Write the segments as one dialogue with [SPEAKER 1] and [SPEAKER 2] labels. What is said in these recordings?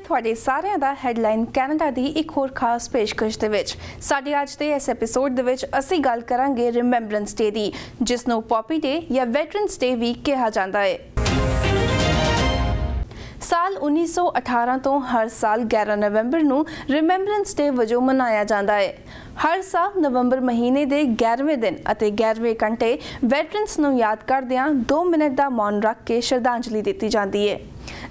[SPEAKER 1] ਤੁਹਾਡੇ ਸਾਰਿਆਂ ਦਾ headline Canada ਦੀ ਇੱਕ ਹੋਰ ਖਾਸ ਪੇਸ਼ਕਸ਼ ਦੇ ਵਿੱਚ। ਸਾਡੇ ਅੱਜ ਦੇ ਇਸ ਐਪੀਸੋਡ ਦੇ ਵਿੱਚ ਅਸੀਂ ਗੱਲ ਕਰਾਂਗੇ ਰਿਮੈਂਬਰੈਂਸ ਡੇ ਦੀ, ਜਿਸ ਨੂੰ ਪੌਪੀ ਡੇ ਜਾਂ ਵੈਟਰਨਸ ਡੇ ਵੀ ਕਿਹਾ ਜਾਂਦਾ ਹੈ। ਸਾਲ 1918 ਤੋਂ ਹਰ ਸਾਲ 11 ਨਵੰਬਰ ਨੂੰ ਰਿਮੈਂਬਰੈਂਸ ਡੇ ਵਜੋਂ ਮਨਾਇਆ ਜਾਂਦਾ ਹੈ। ਹਰ ਸਾਲ ਨਵੰਬਰ ਮਹੀਨੇ ਦੇ 11ਵੇਂ ਦਿਨ ਅਤੇ 11ਵੇਂ ਘੰਟੇ ਵੈਟਰਨਸ ਨੂੰ ਯਾਦ ਕਰਦਿਆਂ 2 ਮਿੰਟ ਦਾ ਮੌਨ ਰੱਖ ਕੇ ਸ਼ਰਧਾਂਜਲੀ ਦਿੱਤੀ ਜਾਂਦੀ ਹੈ।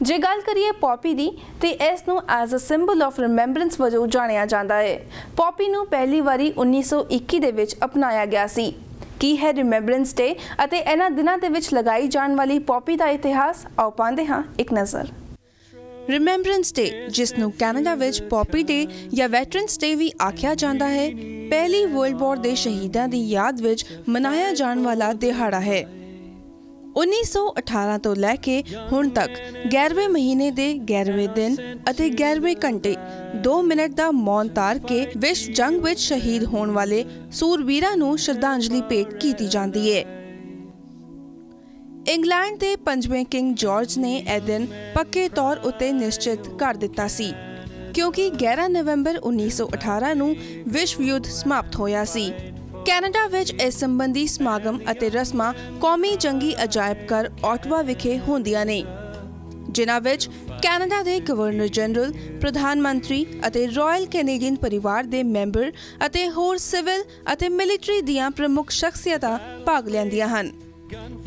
[SPEAKER 1] ਜੇ ਗੱਲ ਕਰੀਏ ਪੌਪੀ ਦੀ ਤੇ ਇਸ ਨੂੰ as a symbol of remembrance ਵਜੋਂ ਜਾਣਿਆ ਜਾਂਦਾ ਹੈ। ਪੌਪੀ ਨੂੰ ਪਹਿਲੀ ਵਾਰੀ 1921 ਦੇ ਵਿੱਚ ਅਪਣਾਇਆ ਗਿਆ ਸੀ। ਕੀ ਹੈ ਰਿਮੈਂਬਰੈਂਸ ਡੇ ਅਤੇ ਇਹਨਾਂ ਦਿਨਾਂ ਦੇ ਵਿੱਚ ਲਗਾਈ ਜਾਣ ਵਾਲੀ ਪੌਪੀ ਦਾ ਇਤਿਹਾਸ? ਆਓ ਪਾਉਂਦੇ ਹਾਂ ਇੱਕ ਨਜ਼ਰ। ਰਿਮੈਂਬਰੈਂਸ ਡੇ, ਜਿਸ ਨੂੰ ਕੈਨੇਡਾ ਵਿੱਚ ਪੌਪੀ ਡੇ ਜਾਂ ਵੈਟਰਨਸ ਡੇ ਵੀ ਆਖਿਆ ਜਾਂਦਾ ਹੈ, ਪਹਿਲੀ ਵਰਲਡ ਵਾਰ ਦੇ ਸ਼ਹੀਦਾਂ ਦੀ ਯਾਦ ਵਿੱਚ ਮਨਾਇਆ ਜਾਣ ਵਾਲਾ ਦਿਹਾੜਾ ਹੈ। 1918 ਤੋਂ ਲੈ ਕੇ ਹੁਣ ਤੱਕ 11ਵੇਂ ਮਹੀਨੇ ਦੇ 11ਵੇਂ ਦਿਨ ਅਤੇ 11ਵੇਂ ਘੰਟੇ 2 ਮਿੰਟ ਦਾ ਮੌਨ ਧਾਰ ਕੇ ਵਿਸ਼ਵ ਜੰਗ ਵਿੱਚ ਸ਼ਹੀਦ ਹੋਣ ਵਾਲੇ ਸੂਰਬੀਰਾਂ ਨੂੰ ਸ਼ਰਧਾਂਜਲੀ ਭੇਟ ਕੀਤੀ ਜਾਂਦੀ ਹੈ। ਇੰਗਲੈਂਡ ਦੇ 5ਵੇਂ ਕਿੰਗ ਜਾਰਜ ਨੇ ਇਹ ਦਿਨ ਪੱਕੇ ਤੌਰ ਉੱਤੇ ਨਿਸ਼ਚਿਤ ਕਰ ਦਿੱਤਾ ਸੀ, ਕਿਉਂਕਿ 11 ਨਵੰਬਰ 1918 ਨੂੰ ਵਿਸ਼ਵ ਯੁੱਧ ਸਮਾਪਤ ਹੋਇਆ ਸੀ। ਕੈਨੇਡਾ ਵਿੱਚ ਇਸ ਸੰਬੰਧੀ ਸਮਾਗਮ ਅਤੇ ਰਸਮਾਂ ਕੌਮੀ ਜੰਗੀ ਅਜਾਇਬ ਘਰ ਓਟਵਾ ਵਿਖੇ ਹੁੰਦੀਆਂ ਨੇ, ਜਿਨ੍ਹਾਂ ਵਿੱਚ ਕੈਨੇਡਾ ਦੇ ਗਵਰਨਰ ਜਨਰਲ, ਪ੍ਰਧਾਨ ਮੰਤਰੀ ਅਤੇ ਰਾਇਲ ਕੈਨੇਡੀਅਨ ਪਰਿਵਾਰ ਦੇ ਮੈਂਬਰ ਅਤੇ ਹੋਰ ਸਿਵਲ ਅਤੇ ਮਿਲਟਰੀ ਦੀਆਂ ਪ੍ਰਮੁੱਖ ਸ਼ਖਸੀਅਤਾਂ ਭਾਗ ਲੈਂਦੀਆਂ ਹਨ।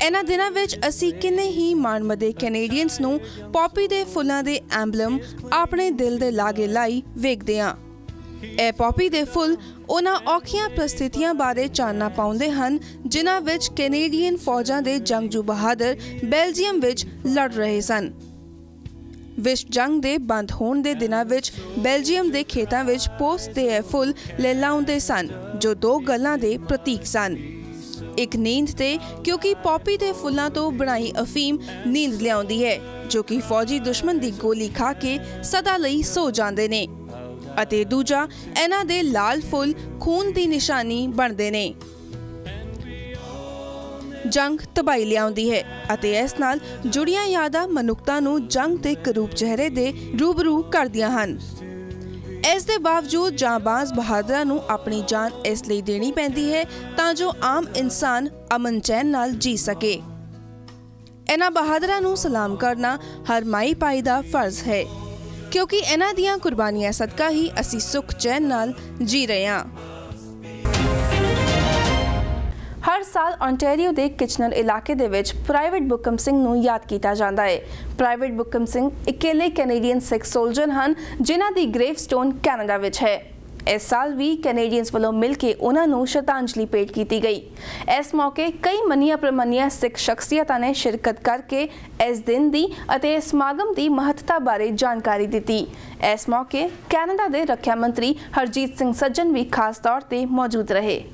[SPEAKER 1] ਇਹਨਾਂ ਦਿਨਾਂ ਵਿੱਚ ਅਸੀਂ ਕਿੰਨੇ ਹੀ ਮਾਣਮੱਦੇ ਕੈਨੇਡੀਅਨਸ ਨੂੰ ਪੌਪੀ ਦੇ ਫੁੱਲਾਂ ਦੇ ਐਂਬਲਮ ਆਪਣੇ ਦਿਲ ਦੇ ਲਾਗੇ ਲਾਈ ਵੇਖਦੇ ਹਾਂ। ਇਹ ਪੌਪੀ ਦੇ ਫੁੱਲ ਉਹਨਾਂ ਔਖੀਆਂ ਪ੍ਰਸਥਿਤੀਆਂ ਬਾਰੇ ਚਾਨਣਾ ਪਾਉਂਦੇ ਹਨ ਜਿਨ੍ਹਾਂ ਵਿੱਚ ਕੈਨੇਡੀਅਨ ਫੌਜਾਂ ਦੇ ਜੰਗਜੂ ਬਹਾਦਰ ਬੈਲਜੀਅਮ ਵਿੱਚ ਲੜ ਰਹੇ ਸਨ। ਵਿਸ਼ਵ ਜੰਗ ਦੇ ਬੰਦ ਹੋਣ ਦੇ ਦਿਨਾਂ ਵਿੱਚ ਬੈਲਜੀਅਮ ਦੇ ਖੇਤਾਂ ਵਿੱਚ ਪੋਸਟ ਦੇ ਇਹ ਫੁੱਲ ਲਹਿਲਾਉਂਦੇ ਸਨ, ਜੋ 2 ਗੱਲਾਂ ਦੇ ਪ੍ਰਤੀਕ ਸਨ। ਇੱਕ ਨੀਂਦ ਤੇ, ਕਿਉਂਕਿ ਪੌਪੀ ਦੇ ਫੁੱਲਾਂ ਤੋਂ ਬਣਾਈ ਅਫੀਮ ਨੀਂਦ ਲਿਆਉਂਦੀ ਹੈ, ਜੋ ਕਿ ਫੌਜੀ ਦੁਸ਼ਮਣ ਦੀ ਗੋਲੀ ਖਾ ਕੇ ਸਦਾ ਲਈ ਸੋ ਜਾਂਦੇ ਨੇ, ਅਤੇ ਦੂਜਾ ਇਹਨਾਂ ਦੇ ਲਾਲ ਫੁੱਲ ਖੂਨ ਦੀ ਨਿਸ਼ਾਨੀ ਬਣਦੇ ਨੇ। ਜੰਗ ਤਬਾਹੀ ਲਿਆਉਂਦੀ ਹੈ ਅਤੇ ਇਸ ਨਾਲ ਜੁੜੀਆਂ ਯਾਦਾਂ ਮਨੁੱਖਤਾ ਨੂੰ ਜੰਗ ਦੇ ਕਰੂਪ ਚਿਹਰੇ ਦੇ ਰੂਬਰੂ ਕਰਦੀਆਂ ਹਨ। ਇਸ ਦੇ ਬਾਵਜੂਦ ਜਾਂਬਾਜ਼ ਬਹਾਦਰਾਂ ਨੂੰ ਆਪਣੀ ਜਾਨ ਇਸ ਲਈ ਦੇਣੀ ਪੈਂਦੀ ਹੈ ਤਾਂ ਜੋ ਆਮ ਇਨਸਾਨ ਅਮਨ ਚੈਨ ਨਾਲ ਜੀ ਸਕੇ। ਇਹਨਾਂ ਬਹਾਦਰਾਂ ਨੂੰ ਸਲਾਮ ਕਰਨਾ ਹਰ ਮਾਈ ਭਾਈ ਦਾ ਫਰਜ਼ ਹੈ, ਕਿਉਂਕਿ ਇਹਨਾਂ ਦੀਆਂ ਕੁਰਬਾਨੀਆਂ ਸਦਕਾ ਹੀ ਅਸੀਂ ਸੁੱਖ ਚੈਨ ਨਾਲ ਜੀ ਰਹੇ ਹਾਂ। ਹਰ ਸਾਲ ontario ਦੇ ਕਿਚਨਰ ਇਲਾਕੇ ਦੇ ਵਿੱਚ ਪ੍ਰਾਈਵੇਟ ਬੁਕਮ ਸਿੰਘ ਨੂੰ ਯਾਦ ਕੀਤਾ ਜਾਂਦਾ ਹੈ। ਪ੍ਰਾਈਵੇਟ ਬੁਕਮ ਸਿੰਘ ਇਕੱਲੇ ਕੈਨੇਡੀਅਨ ਸਿੱਖ ਸੋਲਜਰ ਹਨ ਜਿਨ੍ਹਾਂ ਦੀ ਗ੍ਰੇਵਸਟੋਨ ਕੈਨੇਡਾ ਵਿੱਚ ਹੈ। ਇਸ ਸਾਲ ਵੀ ਕੈਨੇਡੀਅਨਸ ਵੱਲੋਂ ਮਿਲ ਕੇ ਉਹਨਾਂ ਨੂੰ ਸ਼ਰਧਾਂਜਲੀ ਭੇਟ ਕੀਤੀ ਗਈ। ਇਸ ਮੌਕੇ ਕਈ ਮੰਨੀਆਂ ਪ੍ਰਮੰਨੀਆਂ ਸਿੱਖ ਸ਼ਖਸੀਅਤਾਂ ਨੇ ਸ਼ਿਰਕਤ ਕਰਕੇ ਇਸ ਦਿਨ ਦੀ ਅਤੇ ਇਸ ਸਮਾਗਮ ਦੀ ਮਹੱਤਤਾ ਬਾਰੇ ਜਾਣਕਾਰੀ ਦਿੱਤੀ। ਇਸ ਮੌਕੇ ਕੈਨੇਡਾ ਦੇ ਰੱਖਿਆ ਮੰਤਰੀ ਹਰਜੀਤ ਸਿੰਘ ਸੱਜਣ ਵੀ ਖਾਸ ਤੌਰ ਤੇ ਮੌਜੂਦ ਰਹੇ।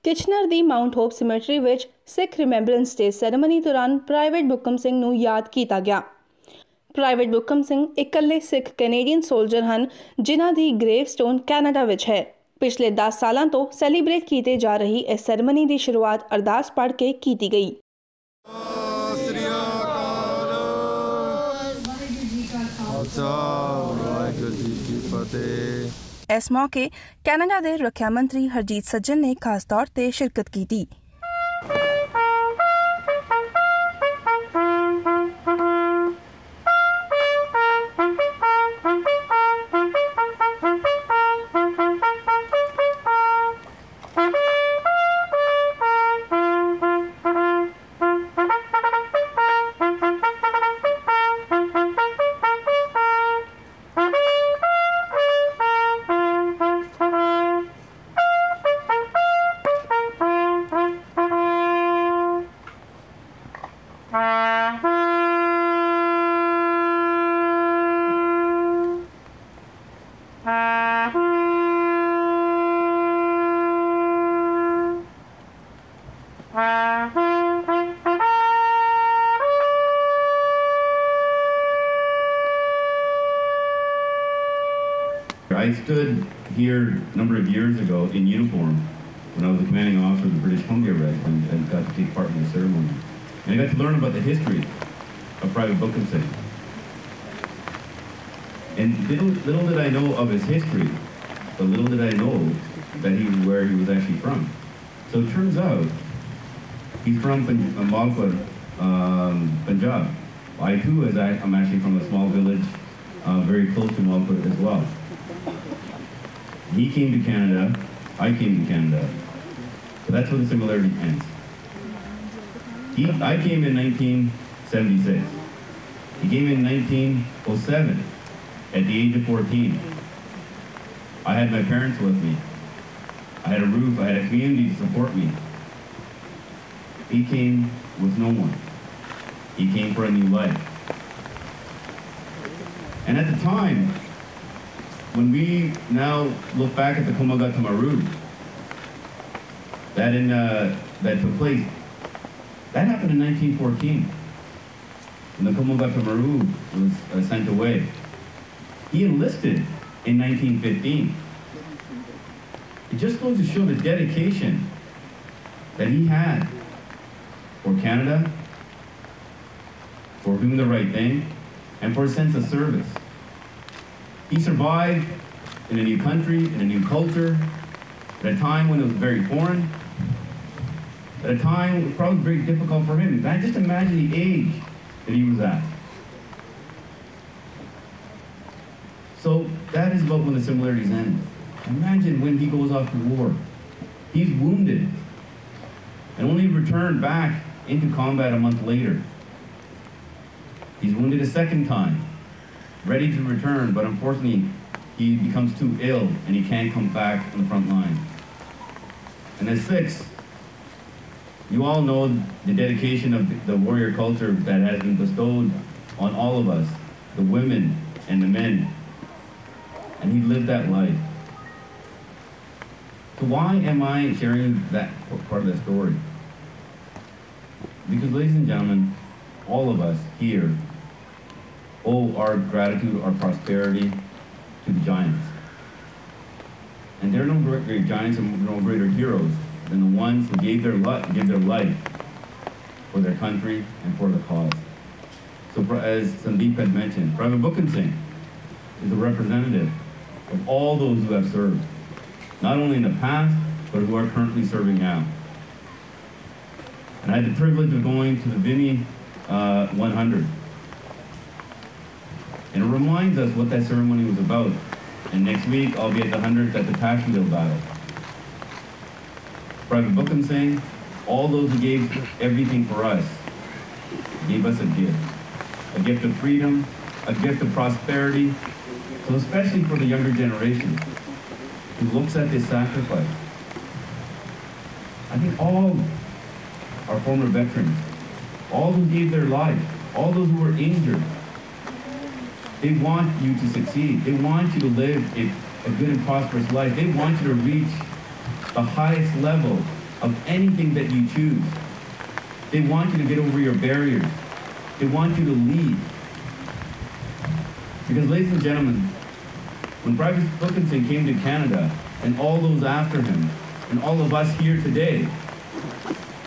[SPEAKER 1] ਕਿਚਨਰ ਦੀ ਮਾਊਂਟ ਹੋਪ ਸਿਮੈਟਰੀ ਵਿੱਚ ਸਿੱਖ ਰਿਮੈਂਬਰੈਂਸ ਡੇ ਸੈਰੇਮਨੀ ਦੌਰਾਨ ਪ੍ਰਾਈਵੇਟ ਬੁਕਮ ਸਿੰਘ ਨੂੰ ਯਾਦ ਕੀਤਾ ਗਿਆ। ਪ੍ਰਾਈਵੇਟ ਬੁਕਮ ਸਿੰਘ ਇਕੱਲੇ ਸਿੱਖ ਕੈਨੇਡੀਅਨ ਸੋਲਜਰ ਹਨ ਜਿਨ੍ਹਾਂ ਦੀ ਗ੍ਰੇਵਸਟੋਨ ਕੈਨੇਡਾ ਵਿੱਚ ਹੈ। ਪਿਛਲੇ 10 ਸਾਲਾਂ ਤੋਂ ਸੈਲੀਬ੍ਰੇਟ ਕੀਤੇ ਜਾ ਰਹੀ ਇਸ ਸੈਰੇਮਨੀ ਦੀ ਸ਼ੁਰੂਆਤ ਅਰਦਾਸ ਪੜ੍ਹ ਕੇ ਕੀਤੀ ਗਈ। ਇਸ ਮੌਕੇ ਕੈਨੇਡਾ ਦੇ ਰੱਖਿਆ ਮੰਤਰੀ ਹਰਜੀਤ ਸੱਜਣ ਨੇ ਖਾਸ ਤੌਰ ਤੇ ਸ਼ਿਰਕਤ ਕੀਤੀ।
[SPEAKER 2] I stood here a number of years ago in uniform when I was the commanding officer of the British Columbia Regiment and got to take part in the ceremony. And I got to learn about the history of Private Wilkinson. And little did I know of his history, but little did I know that where he was actually from. So it turns out he's from Malpur, Punjab. I too, I'm actually from a small village very close to Malpur as well. He came to Canada, I came to Canada. So that's where the similarity ends. I came in 1976. He came in 1907 at the age of 14. I had my parents with me. I had a roof, I had a community to support me. He came with no one. He came for a new life. And at the time, when we now look back at the Kumagat Maru, that took place, that happened in 1914, when the Kumagat Maru was sent away. He enlisted in 1915. It just goes to show the dedication that he had for Canada, for doing the right thing, and for a sense of service. He survived in a new country, in a new culture, at a time when it was very foreign, at a time it was probably very difficult for him. And just imagine the age that he was at. So that is about when the similarities end. Imagine when he goes off to war. He's wounded and only returned back into combat a month later. He's wounded a second time, ready to return, but unfortunately he becomes too ill and he can't come back on the front line. And at 6, you all know the dedication of the warrior culture that has been bestowed on all of us, the women and the men. And he lived that life. So why am I sharing that part of the story? Because, ladies and gentlemen, all of us here owe our gratitude, our prosperity to the giants. And there are no great giants and no greater heroes than the ones who gave their life for their country and for the cause. So as Sandeep had mentioned, Private Bukhan Singh is a representative of all those who have served, not only in the past, but who are currently serving now. And I had the privilege of going to the Vimy 100. And it reminds us what that ceremony was about. And next week, I'll be at the 100th at the Passchendaele Battle. Private Bukhan Singh, all those who gave everything for us, gave us a gift of freedom, a gift of prosperity. So especially for the younger generation who looks at this sacrifice, I think all our former veterans, all who gave their life, all those who were injured, they want you to succeed. They want you to live a good and prosperous life. They want you to reach the highest level of anything that you choose. They want you to get over your barriers. They want you to lead. Because, ladies and gentlemen, when Private Bukhan Singh came to Canada, and all those after him, and all of us here today,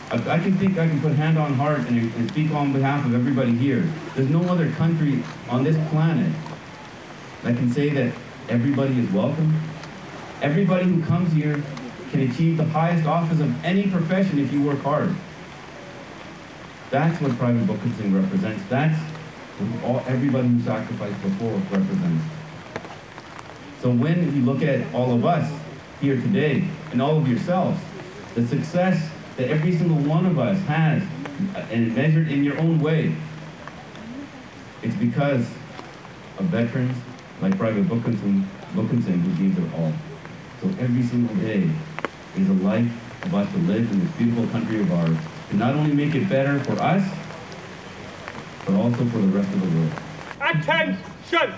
[SPEAKER 2] I can put hand on heart and speak on behalf of everybody here. There's no other country on this planet that can say that everybody is welcome. Everybody who comes here can achieve the highest office of any profession if you work hard. That's what Private Bukhan Singh represents. That's what everybody who sacrificed before represents. So when you look at all of us here today, and all of yourselves, the success that every single one of us has, and measured in your own way, it's because of veterans like Private Bukhan Singh who gave their all. So every single day is a life of us to live in this beautiful country of ours, to not only make it better for us, but also for the rest of the world.
[SPEAKER 3] Attention!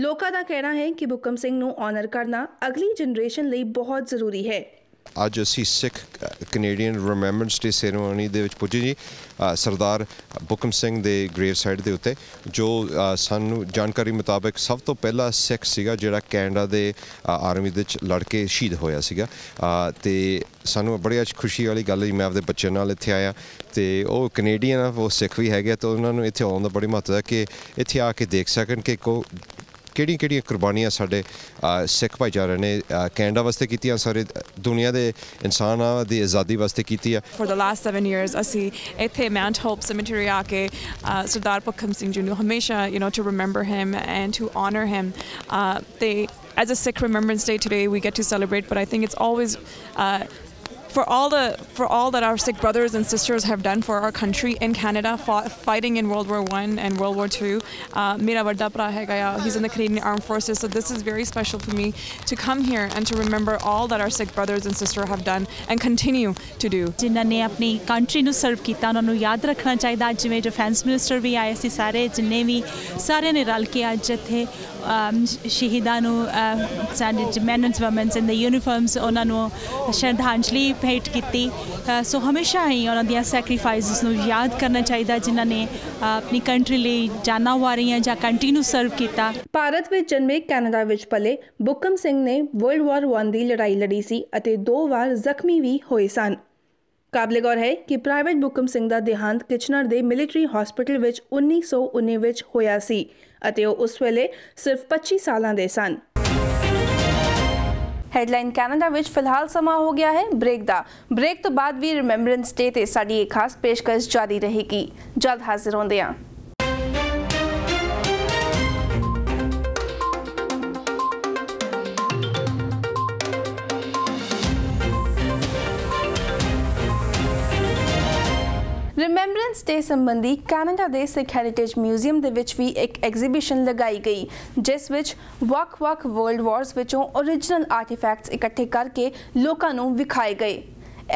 [SPEAKER 1] ਲੋਕਾਂ ਦਾ ਕਹਿਣਾ ਹੈ ਕਿ ਬੁੱਕਮ ਸਿੰਘ ਨੂੰ honour ਕਰਨਾ ਅਗਲੀ generation ਲਈ ਬਹੁਤ ਜ਼ਰੂਰੀ ਹੈ।
[SPEAKER 4] ਅੱਜ ਅਸੀਂ ਸਿੱਖ ਕੈਨੇਡੀਅਨ ਰਿਮੈਂਬਰੈਂਸ ਡੇ ਸੈਰੇਮਨੀ ਦੇ ਵਿੱਚ ਪੁੱਜੇ ਜੀ ਸਰਦਾਰ ਬੁੱਕਮ ਸਿੰਘ ਦੇ ਗ੍ਰੇਵ ਸਾਈਟ ਦੇ ਉੱਤੇ, ਜੋ ਸਾਨੂੰ ਜਾਣਕਾਰੀ ਮੁਤਾਬਕ ਸਭ ਤੋਂ ਪਹਿਲਾ ਸਿੱਖ ਸੀਗਾ ਜਿਹੜਾ ਕੈਨੇਡਾ ਦੇ ਆਰਮੀ ਦੇ ਵਿੱਚ ਲੜ ਕੇ ਸ਼ਹੀਦ ਹੋਇਆ ਸੀਗਾ। ਅਤੇ ਸਾਨੂੰ ਬੜੀ ਅੱਜ ਖੁਸ਼ੀ ਵਾਲੀ ਗੱਲ ਹੈ ਜੀ, ਮੈਂ ਆਪਣੇ ਬੱਚਿਆਂ ਨਾਲ ਇੱਥੇ ਆਇਆ ਅਤੇ ਉਹ ਕੈਨੇਡੀਅਨ ਆ, ਉਹ ਸਿੱਖ ਵੀ ਹੈਗੇ, ਤਾਂ ਉਹਨਾਂ ਨੂੰ ਇੱਥੇ ਆਉਣ ਦਾ ਬੜੀ ਮਹੱਤਵ ਹੈ ਕਿ ਇੱਥੇ ਆ ਕੇ ਦੇਖ ਸਕਣ ਕਿ ਕਿਹੜੀਆਂ ਕੁਰਬਾਨੀਆਂ ਸਾਡੇ ਸਿੱਖ ਭਾਈਚਾਰੇ ਨੇ ਕੈਨੇਡਾ ਵਾਸਤੇ ਕੀਤੀਆਂ, ਸਾਰੇ ਦੁਨੀਆ ਦੇ ਇਨਸਾਨਾਂ ਦੀ ਆਜ਼ਾਦੀ ਵਾਸਤੇ ਕੀਤੀ ਆ।
[SPEAKER 5] For the last 7 years ਅਸੀਂ ਇੱਥੇ Mount Hope Cemetery ਆ ਕੇ ਸਰਦਾਰ ਭੁੱਖਮ ਸਿੰਘ ਜੀ ਨੂੰ ਹਮੇਸ਼ਾ to remember him and to honor him. As a Sikh Remembrance Day today we get to celebrate, but I think it's always for all that our Sikh brothers and sisters have done for our country in Canada, fighting in World War I and World War II. Mera vadda bhra hai, he's in the Canadian Armed Forces, so this is very special for me to come here and to remember all that our Sikh brothers and sisters have done and continue to do.
[SPEAKER 6] ਜਿਨ੍ਹਾਂ ਨੇ ਆਪਣੀ country ਨੂੰ ਸਰਵ ਕੀਤਾ ਉਹਨਾਂ ਨੂੰ ਯਾਦ ਰੱਖਣਾ ਚਾਹੀਦਾ। ਜਿਵੇਂ ਡਿਫੈਂਸ ਮਿਨਿਸਟਰ ਵੀ ਆਏ ਸੀ, ਸਾਰੇ ਜਿੰਨੇ ਵੀ ਸਾਰਿਆਂ ਨੇ ਰਲ ਕੇ ਅੱਜ ਇੱਥੇ ਸ਼ਹੀਦਾਂ ਨੂੰ ਸਾਡੇ man and women's in the uniforms ਉਹਨਾਂ ਨੂੰ ਸ਼ਰਧਾਂਜਲੀ ਭੇਟ ਕੀਤੀ। ਸੋ ਹਮੇਸ਼ਾ ਹੀ ਉਹਨਾਂ ਦੀਆਂ ਸੈਕਰੀਫਾਈਸਿਸ ਨੂੰ ਯਾਦ ਕਰਨਾ ਚਾਹੀਦਾ ਜਿਨ੍ਹਾਂ ਨੇ ਆਪਣੀ ਕੰਟਰੀ ਲਈ ਜਾਨਾਂ ਵਾਰੀਆਂ ਜਾਂ ਕੰਟਰੀ ਨੂੰ ਸਰਵ ਕੀਤਾ।
[SPEAKER 1] ਭਾਰਤ ਵਿੱਚ ਜਨਮੇ ਕੈਨੇਡਾ ਵਿੱਚ ਪਲੇ ਬੁੱਕਮ ਸਿੰਘ ਨੇ ਵਰਲਡ ਵਾਰ 1 ਦੀ ਲੜਾਈ ਲੜੀ ਸੀ ਅਤੇ 2 ਵਾਰ ਜ਼ਖਮੀ ਵੀ ਹੋਏ ਸਨ। ਕਾਬਲੇ ਗੌਰ ਹੈ ਕਿ ਪ੍ਰਾਈਵੇਟ ਬੁੱਕਮ ਸਿੰਘ ਦਾ ਦੇਹਾਂਤ ਕਿਚਨਰ ਦੇ ਮਿਲਟਰੀ ਹਸਪੀਟਲ ਵਿੱਚ 1919 ਵਿੱਚ ਹੋਇਆ ਸੀ ਅਤੇ ਉਹ ਉਸ ਵੇਲੇ ਸਿਰਫ 25 ਸਾਲਾਂ ਦੇ ਸਨ। ਹੈਡਲਾਈਨ ਕੈਨੇਡਾ ਵਿੱਚ ਫਿਲਹਾਲ ਸਮਾਂ ਹੋ ਗਿਆ ਹੈ ਬ੍ਰੇਕ ਦਾ। ਬ੍ਰੇਕ ਤੋਂ ਬਾਅਦ ਵੀ ਰਿਮੈਂਬਰੈਂਸ ਡੇ ਤੇ ਸਾਡੀ ਇੱਕ ਖਾਸ ਪੇਸ਼ਕਸ਼ ਜਾਰੀ ਰਹੇਗੀ। ਜਲਦ ਹਾਜ਼ਰ ਹੁੰਦੇ ਹਾਂ। ਰਿਮੈਂਬਰੈਂਸ ਡੇ ਸੰਬੰਧੀ ਕੈਨੇਡਾ ਦੇ ਸਿੱਖ ਹੈਰੀਟੇਜ ਮਿਊਜ਼ੀਅਮ ਦੇ ਵਿੱਚ ਵੀ ਇੱਕ ਐਗਜ਼ੀਬਿਸ਼ਨ ਲਗਾਈ ਗਈ, ਜਿਸ ਵਿੱਚ ਵੱਖ-ਵੱਖ ਵਰਲਡ ਵਾਰਸ ਵਿੱਚੋਂ ਓਰੀਜਨਲ ਆਰਟੀਫੈਕਟਸ ਇਕੱਠੇ ਕਰਕੇ ਲੋਕਾਂ ਨੂੰ ਵਿਖਾਏ ਗਏ।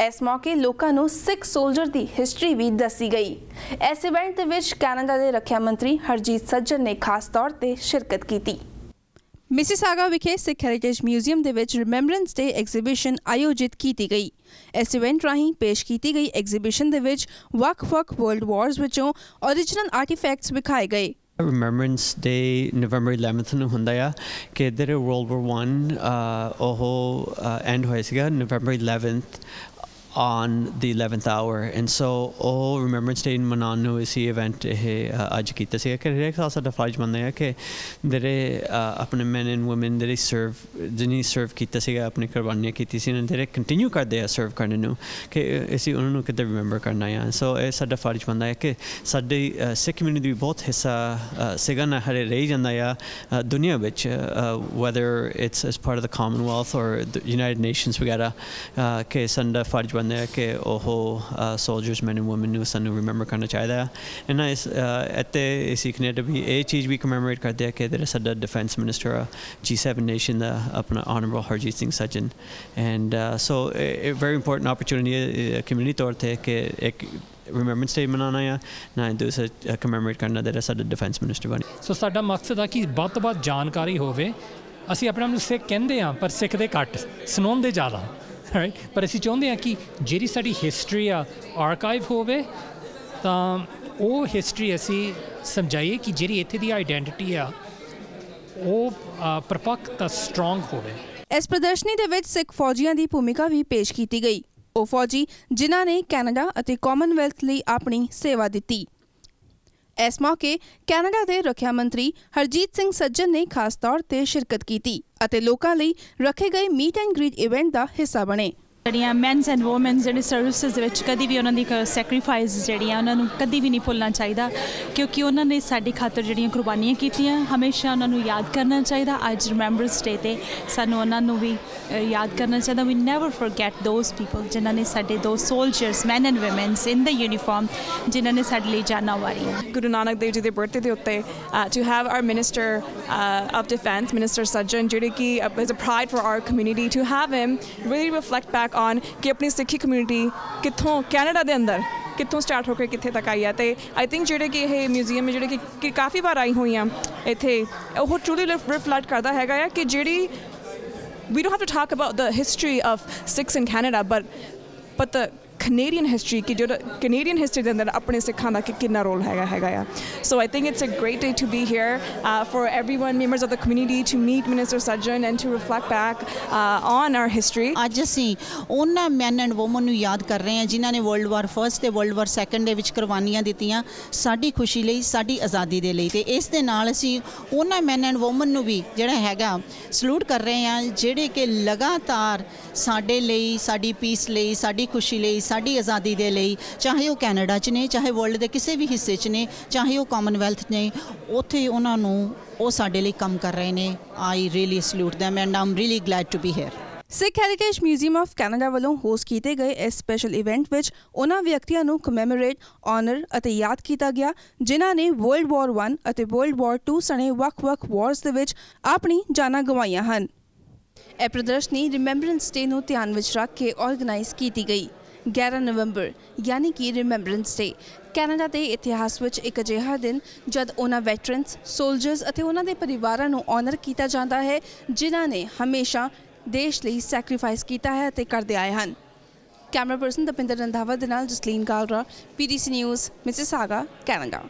[SPEAKER 1] ਇਸ ਮੌਕੇ ਲੋਕਾਂ ਨੂੰ ਸਿੱਖ ਸੋਲਜਰ ਦੀ ਹਿਸਟਰੀ ਵੀ ਦੱਸੀ ਗਈ। ਇਸ ਇਵੈਂਟ ਦੇ ਵਿੱਚ ਕੈਨੇਡਾ ਦੇ ਰੱਖਿਆ ਮੰਤਰੀ ਹਰਜੀਤ ਸੱਜਣ ਨੇ ਖਾਸ ਤੌਰ ਤੇ ਸ਼ਿਰਕਤ ਕੀਤੀ। ਮਿਸੀਸਾਗਾ ਵਿਖੇ ਸਿੱਖ ਹੈਰੀਟੇਜ ਮਿਊਜ਼ੀਅਮ ਦੇ ਵਿੱਚ ਰਿਮੈਂਬਰੈਂਸ ਡੇ ਐਗਜ਼ੀਬਿਸ਼ਨ ਆਯੋਜਿਤ ਕੀਤੀ ਗਈ। ਇਸ ਇਵੈਂਟ ਰਾਹੀਂ ਪੇਸ਼ ਕੀਤੀ ਗਈ ਐਗਜ਼ੀਬਿਸ਼ਨ ਦੇ ਵਿੱਚ ਵੱਖ-ਵੱਖ ਵਰਲਡ ਵਾਰਸ ਵਿੱਚੋਂ ਓਰੀਜਨਲ ਆਰਟੀਫੈਕਟਸ ਵਿਖਾਏ ਗਏ।
[SPEAKER 7] Remembrance Day November 11th ਨੂੰ ਹੁੰਦਾ ਆ ਕਿ ਇੱਧਰ World War I ਉਹ ਐਂਡ ਹੋਇਆ ਸੀਗਾ November 11th on the 11th hour, and so ਉਹ Remembrance Day ਮਨਾਉਣ ਨੂੰ ਇਸੀ ਇਵੈਂਟ ਇਹ ਅੱਜ ਕੀਤਾ ਸੀਗਾ ਕਿ ਹਰੇਕ ਸਾਲ ਸਾਡਾ ਫਰਜ਼ ਬਣਦਾ ਹੈ ਕਿ ਜਿਹੜੇ ਆਪਣੇ ਮੈਨ ਐਂਡ ਵੂਮਨ ਜਿਹੜੇ ਜਿਹਨੇ ਸਰਵ ਕੀਤਾ ਸੀਗਾ, ਆਪਣੀ ਕੁਰਬਾਨੀਆਂ ਕੀਤੀ ਸੀ, ਜਿਹੜੇ ਕੰਟੀਨਿਊ ਕਰਦੇ ਆ ਸਰਵ ਕਰਨ ਨੂੰ, ਕਿ ਅਸੀਂ ਉਹਨਾਂ ਨੂੰ ਕਿੱਦਾਂ ਰਿਮੈਂਬਰ ਕਰਨਾ ਆ। ਸੋ ਇਹ ਸਾਡਾ ਫਰਜ਼ ਬਣਦਾ ਹੈ ਕਿ ਸਾਡੀ ਸਿੱਖ ਕਮਿਊਨਿਟੀ ਵੀ ਬਹੁਤ ਹਿੱਸਾ ਸੀਗਾ ਨਾ ਹਰੇ ਰਹੀ ਜਾਂਦਾ ਆ ਦੁਨੀਆ ਵਿੱਚ, whether it's as part of the Commonwealth or the United Nations ਵਗੈਰਾ, ਕਿ ਸਾਡਾ ਫਰਜ਼ ਬਣਦਾ ਹੈ ਕਿ ਉਹ ਸੋਲਜਰਸ ਮੈਨ ਐਂਡ ਵੂਮਨ ਨੂੰ ਸਾਨੂੰ ਰਿਮੈਂਬਰ ਕਰਨਾ ਚਾਹੀਦਾ ਆ। ਇਹਨਾਂ ਇੱਥੇ ਅਸੀਂ ਕੈਨੇਡਾ ਵੀ ਇਹ ਚੀਜ਼ ਵੀ ਕਮੈਮੋਰੇਟ ਕਰਦੇ ਆ ਕਿ ਜਿਹੜਾ ਸਾਡਾ ਡਿਫੈਂਸ ਮਿਨਿਸਟਰ ਆ G7 ਨੇਸ਼ਨ ਦਾ ਆਪਣਾ honourable Harjit Singh Sajjan, and so ਇਹ ਵੈਰੀ ਇੰਪੋਰਟੈਂਟ ਓਪਰਚੁਨਿਟੀ ਹੈ ਕਮਿਊਨਿਟੀ ਤੌਰ 'ਤੇ ਕਿ ਇੱਕ ਰਿਮੈਂਬਰੈਂਸ ਡੇ ਮਨਾਉਣਾ ਆ ਨਾ ਦੂਸਰਾ ਕਮੈਮੋਰੇਟ ਕਰਨਾ ਜਿਹੜਾ ਸਾਡਾ ਡਿਫੈਂਸ ਮਿਨਿਸਟਰ ਬਣੇ।
[SPEAKER 8] ਸੋ ਸਾਡਾ ਮਕਸਦ ਆ ਕਿ ਵੱਧ ਤੋਂ ਵੱਧ ਜਾਣਕਾਰੀ ਹੋਵੇ। ਅਸੀਂ ਆਪਣੇ ਆਪ ਨੂੰ ਸਿੱਖ ਕਹਿੰਦੇ ਹਾਂ ਪਰ ਸਿੱਖਦੇ ਘੱਟ, ਸੁਣਾਉਂਦੇ ਜ਼ਿਆਦਾ, ਰਾਈਟ। ਪਰ ਅਸੀਂ ਚਾਹੁੰਦੇ ਹਾਂ ਕਿ ਜਿਹੜੀ ਸਾਡੀ ਹਿਸਟਰੀ ਆ ਆਰਕਾਈਵ ਹੋਵੇ, ਤਾਂ ਉਹ ਹਿਸਟਰੀ ਅਸੀਂ ਸਮਝਾਈਏ ਕਿ ਜਿਹੜੀ ਇੱਥੇ ਦੀ ਆਈਡੈਂਟੀਟੀ ਆ ਉਹ ਪਰਪੱਕ ਤਾਂ ਸਟਰੋਂਗ ਹੋਵੇ।
[SPEAKER 1] ਇਸ ਪ੍ਰਦਰਸ਼ਨੀ ਦੇ ਵਿੱਚ ਸਿੱਖ ਫੌਜੀਆਂ ਦੀ ਭੂਮਿਕਾ ਵੀ ਪੇਸ਼ ਕੀਤੀ ਗਈ। ਉਹ ਫੌਜੀ ਜਿਨ੍ਹਾਂ ਨੇ ਕੈਨੇਡਾ ਅਤੇ ਕਾਮਨਵੈਲਥ ਲਈ ਆਪਣੀ ਸੇਵਾ ਦਿੱਤੀ। ਇਸ ਮੌਕੇ ਕੈਨੇਡਾ ਦੇ ਰੱਖਿਆ ਮੰਤਰੀ ਹਰਜੀਤ ਸਿੰਘ ਸੱਜਣ ਨੇ ਖਾਸ ਤੌਰ ਤੇ ਸ਼ਿਰਕਤ ਕੀਤੀ ਅਤੇ ਲੋਕਾਂ ਲਈ ਰੱਖੇ ਗਏ ਮੀਟ ਐਂਡ ਗ੍ਰੀਟ ਇਵੈਂਟ ਦਾ ਹਿੱਸਾ ਬਣੇ।
[SPEAKER 6] ਜਿਹੜੀਆਂ ਮੈਨਸ ਐਂਡ ਵੂਮਨਸ ਜਿਹੜੇ ਸਰਵਿਸਿਜ਼ ਦੇ ਵਿੱਚ ਕਦੀ ਵੀ ਉਹਨਾਂ ਦੀ ਸੈਕਰੀਫਾਈਸ ਜਿਹੜੀਆਂ ਉਹਨਾਂ ਨੂੰ ਕਦੀ ਵੀ ਨਹੀਂ ਭੁੱਲਣਾ ਚਾਹੀਦਾ, ਕਿਉਂਕਿ ਉਹਨਾਂ ਨੇ ਸਾਡੀ ਖਾਤਰ ਜਿਹੜੀਆਂ ਕੁਰਬਾਨੀਆਂ ਕੀਤੀਆਂ ਹਮੇਸ਼ਾ ਉਹਨਾਂ ਨੂੰ ਯਾਦ ਕਰਨਾ ਚਾਹੀਦਾ। ਅੱਜ ਰਿਮੈਂਬਰੈਂਸ ਡੇ 'ਤੇ ਸਾਨੂੰ ਉਹਨਾਂ ਨੂੰ ਵੀ ਯਾਦ ਕਰਨਾ ਚਾਹੀਦਾ। ਵੀ ਨੈਵਰ ਫੋਰਗੈਟ ਦੋਜ਼ ਪੀਪਲ ਜਿਨ੍ਹਾਂ ਨੇ ਸਾਡੇ ਦੋ soldiers man and women's in the uniform ਜਿਨ੍ਹਾਂ ਨੇ ਸਾਡੇ ਲਈ ਜਾਨਾਂ ਵਾਰੀਆਂ।
[SPEAKER 5] ਗੁਰੂ ਨਾਨਕ ਦੇਵ ਜੀ ਦੇ ਬਰਥਡੇ ਦੇ ਉੱਤੇ to have our minister of defence minister Sajjan, ਜਿਹੜੇ ਕਿ is a pride for our community, to have him really reflect back on ਕਿ ਆਪਣੀ ਸਿੱਖੀ ਕਮਿਊਨਿਟੀ ਕਿੱਥੋਂ ਕੈਨੇਡਾ ਦੇ ਅੰਦਰ ਕਿੱਥੋਂ ਸਟਾਰਟ ਹੋ ਕੇ ਕਿੱਥੇ ਤੱਕ ਆਈ ਆ। ਤੇ ਆਈ ਥਿੰਕ ਜਿਹੜੇ ਕਿ ਇਹ ਮਿਊਜ਼ੀਅਮ ਜਿਹੜੇ ਕਿ ਕਾਫੀ ਵਾਰ ਆਈ ਹੋਈਆਂ ਇੱਥੇ, ਉਹ ਟਰੂਲੀ ਰਿਫਲੈਕਟ ਕਰਦਾ ਹੈਗਾ ਆ ਕਿ ਜਿਹੜੀ we don't have to talk about the history of Sikhs in Canada, but the Canadian history ਕਿ ਜਿਹੜਾ Canadian history ਦੇ ਅੰਦਰ ਆਪਣੇ ਸਿੱਖਾਂ ਦਾ ਕਿੰਨਾ ਰੋਲ ਹੈਗਾ ਆ। So I think it's a great day to be here for everyone, members of the community, to meet Minister Sajjan and to reflect back on our history.
[SPEAKER 9] ਅੱਜ ਅਸੀਂ ਉਹਨਾਂ ਮੈਨ ਐਂਡ ਵੂਮਨ ਨੂੰ ਯਾਦ ਕਰ ਰਹੇ ਹਾਂ ਜਿਨ੍ਹਾਂ ਨੇ ਵਰਲਡ ਵਾਰ ਫਸਟ ਤੇ ਵਰਲਡ ਵਾਰ ਸੈਕੰਡ ਦੇ ਵਿੱਚ ਕੁਰਬਾਨੀਆਂ ਦਿੱਤੀਆਂ ਸਾਡੀ ਖੁਸ਼ੀ ਲਈ, ਸਾਡੀ ਆਜ਼ਾਦੀ ਦੇ ਲਈ। ਤੇ ਇਸ ਦੇ ਨਾਲ ਅਸੀਂ ਉਹਨਾਂ ਮੈਨ ਐਂਡ ਵੂਮਨ ਨੂੰ ਵੀ ਜਿਹੜਾ ਹੈਗਾ ਸਲੂਟ ਕਰ ਰਹੇ ਹਾਂ ਜਿਹੜੇ ਕਿ ਲਗਾਤਾਰ ਸਾਡੇ ਲਈ, ਸਾਡੀ ਪੀਸ ਲਈ, ਸਾਡੀ ਖੁਸ਼ੀ ਲਈ, ਸਾਡੀ ਆਜ਼ਾਦੀ ਦੇ ਲਈ, ਚਾਹੇ ਉਹ ਕੈਨੇਡਾ 'ਚ ਨੇ, ਚਾਹੇ ਵਰਲਡ ਦੇ ਕਿਸੇ ਵੀ ਹਿੱਸੇ 'ਚ ਨੇ, ਚਾਹੇ ਉਹ ਕਾਮਨਵੈਲਥ ਨੇ, ਉੱਥੇ ਉਹਨਾਂ ਨੂੰ ਉਹ ਸਾਡੇ ਲਈ ਕੰਮ ਕਰ ਰਹੇ ਨੇ। I really salute them and am really glad to be here.
[SPEAKER 1] Sikh heritage museum of Canada ਵੱਲੋਂ ਹੋਸਟ ਕੀਤੇ ਗਏ ਇਸ ਸਪੈਸ਼ਲ ਇਵੈਂਟ ਵਿੱਚ ਉਹਨਾਂ ਵਿਅਕਤੀਆਂ ਨੂੰ ਕਮੈਮੋਰੇਟ, ਆਨਰ ਅਤੇ ਯਾਦ ਕੀਤਾ ਗਿਆ ਜਿਨ੍ਹਾਂ ਨੇ ਵਰਲਡ ਵਾਰ 1 ਅਤੇ ਵਰਲਡ ਵਾਰ 2 ਸਣੇ ਵੱਖ-ਵੱਖ ਵਾਰਸ ਦੇ ਵਿੱਚ ਆਪਣੀ ਜਾਨਾਂ ਗਵਾਈਆਂ ਹਨ। ਇਹ ਪ੍ਰਦਰਸ਼ਨੀ ਰਿਮੈਂਬਰੈਂਸ ਡੇ ਨੂੰ ਧਿਆਨ ਵਿੱਚ ਰੱਖ ਕੇ ਆਰਗੇਨਾਈਜ਼ ਕੀਤੀ ਗਈ। 11 ਨਵੰਬਰ ਯਾਨੀ ਕਿ ਰਿਮੈਂਬਰੈਂਸ ਡੇ ਕੈਨੇਡਾ ਦੇ ਇਤਿਹਾਸ ਵਿੱਚ ਇੱਕ ਅਜਿਹਾ ਦਿਨ ਜਦ ਉਹਨਾਂ ਵੈਟਰਨਸ, ਸੋਲਜਰਸ ਅਤੇ ਉਹਨਾਂ ਦੇ ਪਰਿਵਾਰਾਂ ਨੂੰ ਆਨਰ ਕੀਤਾ ਜਾਂਦਾ ਹੈ ਜਿਨ੍ਹਾਂ ਨੇ ਹਮੇਸ਼ਾ ਦੇਸ਼ ਲਈ ਸੈਕਰੀਫਾਈਸ ਕੀਤਾ ਹੈ ਅਤੇ ਕਰਦੇ ਆਏ ਹਨ। ਕੈਮਰਾ ਪਰਸਨ ਦਪਿੰਦਰ ਰੰਧਾਵਾ ਦੇ ਨਾਲ Jasleen Kalra, PTC news, Mississauga, Canada.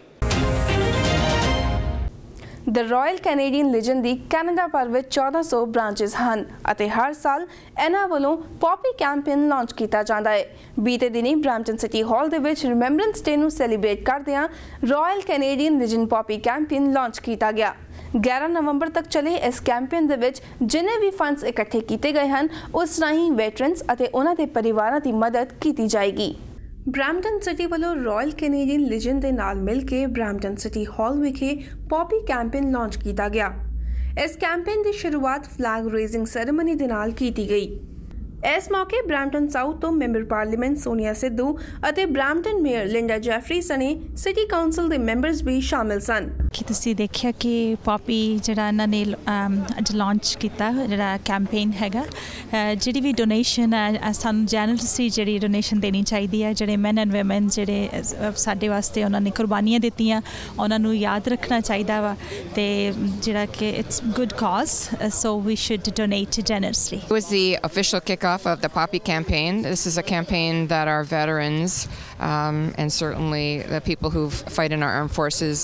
[SPEAKER 1] The royal Canadian legion ਦੀ ਕੈਨੇਡਾ ਭਰ ਵਿੱਚ 1400 ਬ੍ਰਾਂਚਿਸ ਹਨ ਅਤੇ ਹਰ ਸਾਲ ਇਹਨਾਂ ਵੱਲੋਂ ਪੌਪੀ ਕੈਂਪੇਨ ਲਾਂਚ ਕੀਤਾ ਜਾਂਦਾ ਹੈ। ਬੀਤੇ ਦਿਨੀ ਬਰੈਂਪਟਨ ਸਿਟੀ ਹਾਲ ਦੇ ਵਿੱਚ ਰਿਮੈਂਬਰੈਂਸ ਡੇ ਨੂੰ ਸੈਲੀਬ੍ਰੇਟ ਕਰਦਿਆਂ royal Canadian legion poppy campaign launch ਕੀਤਾ ਗਿਆ। 11 ਨਵੰਬਰ ਤੱਕ ਚੱਲੇ ਇਸ ਕੈਂਪੇਨ ਦੇ ਵਿੱਚ ਜਿੰਨੇ ਵੀ ਫੰਡਸ ਇਕੱਠੇ ਕੀਤੇ ਗਏ ਹਨ ਉਸ ਰਾਹੀਂ ਵੈਟਰਨਸ ਅਤੇ ਉਹਨਾਂ ਦੇ ਪਰਿਵਾਰਾਂ ਦੀ ਮਦਦ ਕੀਤੀ ਜਾਏਗੀ। ਬਰੈਂਪਟਨ ਸਿਟੀ ਵੱਲੋਂ ਰਾਇਲ ਕੈਨੇਡੀਅਨ ਲੀਜਨ ਦੇ ਨਾਲ ਮਿਲ ਕੇ ਬਰੈਂਪਟਨ ਸਿਟੀ ਹਾਲ ਵਿਖੇ ਪੌਪੀ ਕੈਂਪੇਨ ਲਾਂਚ ਕੀਤਾ ਗਿਆ। ਇਸ ਕੈਂਪੇਨ ਦੀ ਸ਼ੁਰੂਆਤ ਫਲੈਗ ਰੇਜ਼ਿੰਗ ਸੈਰੇਮਨੀ ਦੇ ਨਾਲ ਕੀਤੀ ਗਈ। ਇਸ ਮੌਕੇ ਬਰੈਂਪਟਨ ਸਾਊਥ ਤੋਂ ਮੈਂਬਰ ਪਾਰਲੀਮੈਂਟ ਸੋਨੀਆ ਸਿੱਧੂ ਅਤੇ ਬਰੈਂਪਟਨ ਮੇਅਰ ਲਿੰਡਾ ਜੈਫਰੀ ਸਣੇ ਸਿਟੀ ਕਾਉਂਸਲ ਦੇ ਮੈਂਬਰਸ ਵੀ ਸ਼ਾਮਿਲ ਸਨ।
[SPEAKER 6] ਕਿ ਤੁਸੀਂ ਦੇਖਿਆ ਕਿ ਪੌਪੀ ਜਿਹੜਾ ਇਹਨਾਂ ਨੇ ਅੱਜ ਲਾਂਚ ਕੀਤਾ ਜਿਹੜਾ ਕੈਂਪੇਨ ਹੈਗਾ, ਜਿਹੜੀ ਵੀ ਡੋਨੇਸ਼ਨ ਹੈ ਸਾਨੂੰ ਜੈਨਰਸਲੀ ਜਿਹੜੀ ਡੋਨੇਸ਼ਨ ਦੇਣੀ ਚਾਹੀਦੀ ਹੈ। ਜਿਹੜੇ ਮੈਨ ਐਂਡ ਵੂਮਨ ਜਿਹੜੇ ਸਾਡੇ ਵਾਸਤੇ ਉਹਨਾਂ ਨੇ ਕੁਰਬਾਨੀਆਂ ਦਿੱਤੀਆਂ ਉਹਨਾਂ ਨੂੰ ਯਾਦ ਰੱਖਣਾ ਚਾਹੀਦਾ ਵਾ ਤੇ ਜਿਹੜਾ ਕਿ it's good cause so we should donate generously.
[SPEAKER 10] It was the official kickoff of the Poppy campaign. This is a campaign that our veterans and certainly the people who fight in our armed forces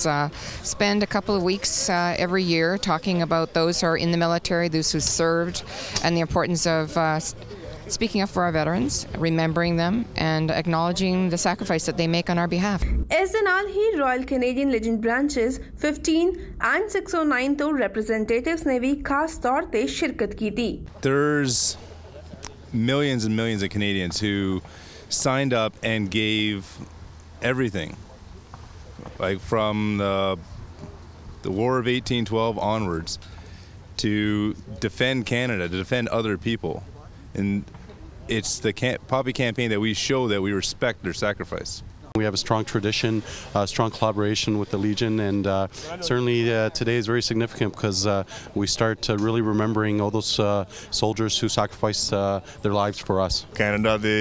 [SPEAKER 10] spend a couple of weeks every year talking about those who are in the military, those who served, and the importance of speaking up for our veterans, remembering them and acknowledging the sacrifice that they make on our behalf.
[SPEAKER 1] ਇਸ ਦੇ ਨਾਲ ਹੀ royal Canadian ਲੀਜਨ branches 15 and 609 ਤੋਂ representatives ਨੇ ਵੀ ਖਾਸ ਤੌਰ ਤੇ ਸ਼ਿਰਕਤ ਕੀਤੀ।
[SPEAKER 11] There's millions and millions of Canadians who signed up and gave everything, like from the War of 1812 onwards, to defend Canada, to defend other people. And it's the Poppy campaign that we show that we respect their sacrifice.
[SPEAKER 12] We have a strong tradition, strong collaboration with the Legion, and certainly today is very significant because we start really remembering all those soldiers who sacrificed their lives for us.
[SPEAKER 13] Canada ਦੇ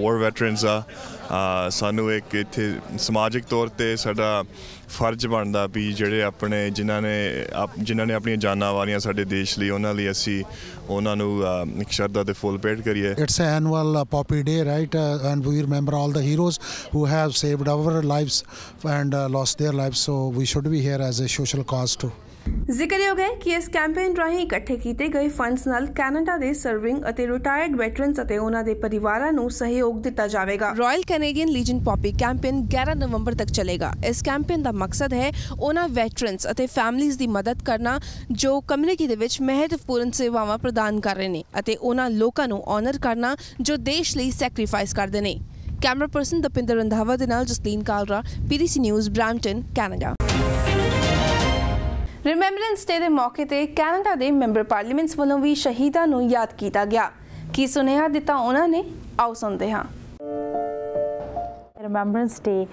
[SPEAKER 13] war veterans ਆ ਸਾਨੂੰ ਇੱਕ ਇੱਥੇ ਸਮਾਜਿਕ ਤੌਰ ਤੇ ਸਾਡਾ ਫਰਜ਼ ਬਣਦਾ ਵੀ ਜਿਹੜੇ ਆਪਣੇ ਜਿਨ੍ਹਾਂ ਨੇ ਆਪਣੀਆਂ ਜਾਨਾਂ ਵਾਰੀਆਂ ਸਾਡੇ ਦੇਸ਼ ਲਈ ਉਹਨਾਂ ਲਈ ਅਸੀਂ ਉਹਨਾਂ ਨੂੰ ਇੱਕ ਸ਼ਰਧਾ ਦੇ ਫੁੱਲ ਭੇਟ ਕਰੀਏ।
[SPEAKER 14] It's an annual Poppy Day, right? And we remember all the heroes who have saved our lives and lost their lives, so we should be here as a social cause too.
[SPEAKER 1] ਜ਼ਿਕਰਯੋਗ ਹੈ ਕਿ ਇਸ campaign ਰਾਹੀਂ ਇਕੱਠੇ ਕੀਤੇ ਗਏ funds ਨਾਲ Canada ਦੇ ਸਰਵਿੰਗ ਅਤੇ ਰਿਟਾਇਰਡ ਵੈਟਰਨਸ ਅਤੇ ਉਹਨਾਂ ਦੇ ਪਰਿਵਾਰਾਂ ਨੂੰ ਸਹਿਯੋਗ ਦਿੱਤਾ ਜਾਵੇਗਾ। Royal Canadian legion poppy campaign 11 ਨਵੰਬਰ ਤੱਕ ਚੱਲੇਗਾ। ਇਸ ਕੈਂਪੇਨ ਦਾ ਮਕਸਦ ਹੈ ਉਹਨਾਂ ਵੈਟਰਨਸ ਅਤੇ ਫੈਮਲੀਜ਼ ਦੀ ਮਦਦ ਕਰਨਾ ਜੋ ਕਮਿਊਨਿਟੀ ਦੇ ਵਿੱਚ ਮਹੱਤਵਪੂਰਨ ਸੇਵਾਵਾਂ ਪ੍ਰਦਾਨ ਕਰ ਰਹੇ ਨੇ ਅਤੇ ਉਹਨਾਂ ਲੋਕਾਂ ਨੂੰ ਆਨਰ ਕਰਨਾ ਜੋ ਦੇਸ਼ ਲਈ ਸੈਕਰੀਫਾਈਸ ਕਰਦੇ ਨੇ। ਕੈਮਰਾ ਪਰਸਨ ਦਪਿੰਦਰ ਰੰਧਾਵਾ ਦੇ ਨਾਲ Jasleen Kalra, PTC news, Brampton, Canada. Remembrance day ਦੇ ਮੌਕੇ ਤੇ ਕੈਨੇਡਾ ਦੇ ਮੈਂਬਰ ਪਾਰਲੀਮੈਂਟਸ ਵੱਲੋਂ ਵੀ ਸ਼ਹੀਦਾਂ ਨੂੰ ਯਾਦ ਕੀਤਾ ਗਿਆ। ਕੀ ਸੁਨੇਹਾ ਦਿੱਤਾ ਉਹਨਾਂ ਨੇ, ਆਓ ਸੁਣਦੇ ਹਾਂ।
[SPEAKER 6] Remembrance Day,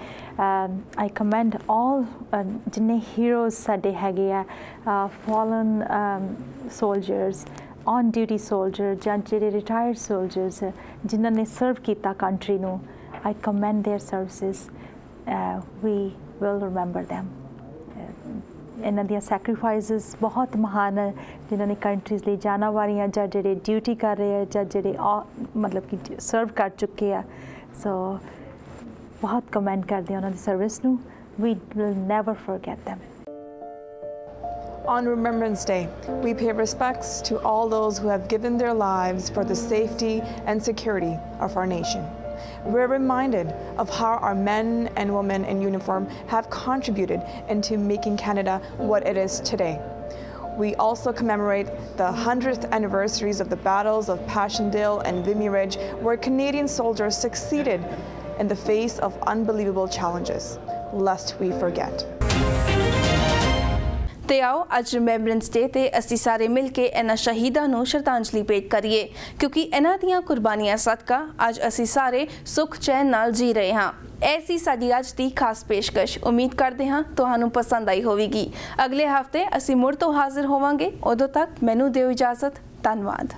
[SPEAKER 6] I commend all ਜਿੰਨੇ heroes ਸਾਡੇ ਹੈਗੇ ਆ, fallen soldiers, on duty soldiers ਜਾਂ ਜਿਹੜੇ retired soldiers ਜਿਨ੍ਹਾਂ ਨੇ ਸਰਵ ਕੀਤਾ ਕੰਟਰੀ ਨੂੰ।
[SPEAKER 15] I commend their services. We will remember them. ਇਹਨਾਂ ਦੀਆਂ ਸੈਕਰੀਫਾਈਸਿਸ ਬਹੁਤ ਮਹਾਨ ਹੈ ਜਿਨ੍ਹਾਂ ਨੇ ਕੰਟਰੀਜ਼ ਲਈ ਜਾਨਾਂ ਵਾਰੀਆਂ ਜਾਂ ਜਿਹੜੇ ਡਿਊਟੀ ਕਰ ਰਹੇ ਆ ਜਾਂ ਜਿਹੜੇ ਮਤਲਬ ਕਿ ਸਰਵ ਕਰ ਚੁੱਕੇ ਆ ਸੋ ਬਹੁਤ ਕਮੈਂਡ ਕਰਦੇ ਆ ਉਹਨਾਂ ਦੀ ਸਰਵਿਸ ਨੂੰ we will never forget them.
[SPEAKER 5] On Remembrance Day, we pay respects to all those who have given their lives for the safety and security of our nation. We're reminded of how our men and women in uniform have contributed into making Canada what it is today. We also commemorate the 100th anniversaries of the battles of Passchendaele and Vimy Ridge, where Canadian soldiers succeeded in the face of unbelievable challenges, lest we forget.
[SPEAKER 1] ਤੇ ਆਓ ਅੱਜ remembrance ਡੇ ਤੇ ਅਸੀਂ ਸਾਰੇ ਮਿਲ ਕੇ ਇਹਨਾਂ ਸ਼ਹੀਦਾਂ ਨੂੰ ਸ਼ਰਧਾਂਜਲੀ ਭੇਟ ਕਰੀਏ ਕਿਉਂਕਿ ਇਹਨਾਂ ਦੀਆਂ ਕੁਰਬਾਨੀਆਂ ਸਦਕਾ ਅੱਜ ਅਸੀਂ ਸਾਰੇ ਸੁੱਖ ਚੈਨ ਨਾਲ ਜੀ ਰਹੇ ਹਾਂ। ਐਸੀ ਸਾਡੀ ਅੱਜ ਦੀ ਖਾਸ ਪੇਸ਼ਕਸ਼ ਉਮੀਦ ਕਰਦੇ ਹਾਂ ਤੁਹਾਨੂੰ ਪਸੰਦ ਆਈ ਹੋਵੇਗੀ। ਅਗਲੇ ਹਫ਼ਤੇ ਅਸੀਂ ਮੁੜ ਤੋਂ ਹਾਜ਼ਰ ਹੋਵਾਂਗੇ। ਉਦੋਂ ਤੱਕ ਮੈਨੂੰ ਦਿਓ ਇਜਾਜ਼ਤ। ਧੰਨਵਾਦ।